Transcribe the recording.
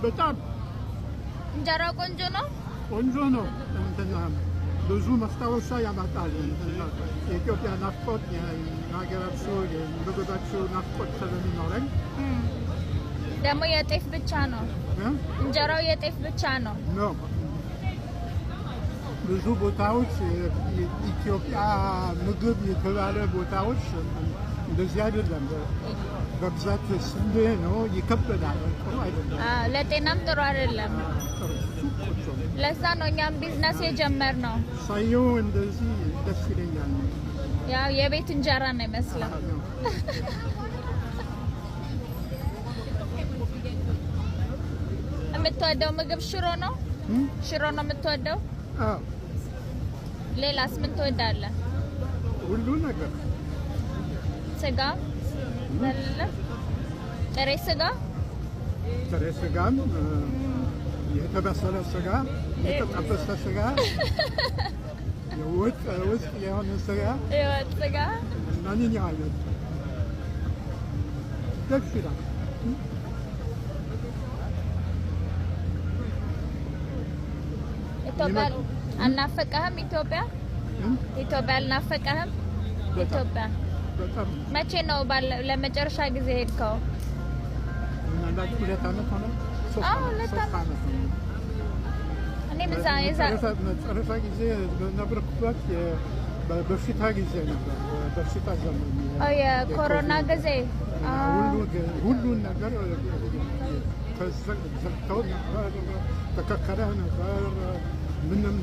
በጣም እንጀራው ቆንጆ ነው። ቆንጆ ነው። እንትና ብዙ ማስታወሻ ያመጣል። የኢትዮጵያ ናፍቆት የሀገራችሁ የምግባችሁ ናፍቆት ስለሚኖረኝ ደግሞ የጤፍ ብቻ ነው እንጀራው የጤፍ ብቻ ነው። ብዙ ቦታዎች የኢትዮጵያ ምግብ የተባለ ቦታዎች እንደዚህ አይደለም። በብዛት ስንዴ ነው፣ ይከብዳል። ጥሩ አይደለም። ለጤናም ጥሩ አይደለም። ለዛ ነው እኛም ቢዝነስ የጀመርነው። ሳየው እንደዚህ ደስ ይለኛል። ያው የቤት እንጀራ ነው ይመስላል። የምትወደው ምግብ ሽሮ ነው? ሽሮ ነው የምትወደው? አዎ። ሌላስ ምን ትወዳለህ? ሁሉ ነገር። ስጋ አይደለም? ጥሬ ስጋ? ጥሬ ስጋም፣ የተበሰለ ስጋ፣ የተጠበሰ ስጋ፣ የወጥ ውስጥ የሆነ ስጋ፣ የወጥ ስጋ ማንኛውም ደስ ይላል። ኢትዮጵያ አልናፈቀህም? ኢትዮጵያ አልናፈቀህም? ኢትዮጵያ መቼ ነው ለመጨረሻ ጊዜ ሄድከው? ሁለት ዓመት ሆነ። ሁለት ዓመት። እኔም እዛ መጨረሻ ጊዜ በነበርኩበት በበሽታ ጊዜ ነበር። በሽታ ዘመን የኮሮና ጊዜ ሁሉን ነገር ተዘግተው ነበር፣ ተከከለ ነበር ምንም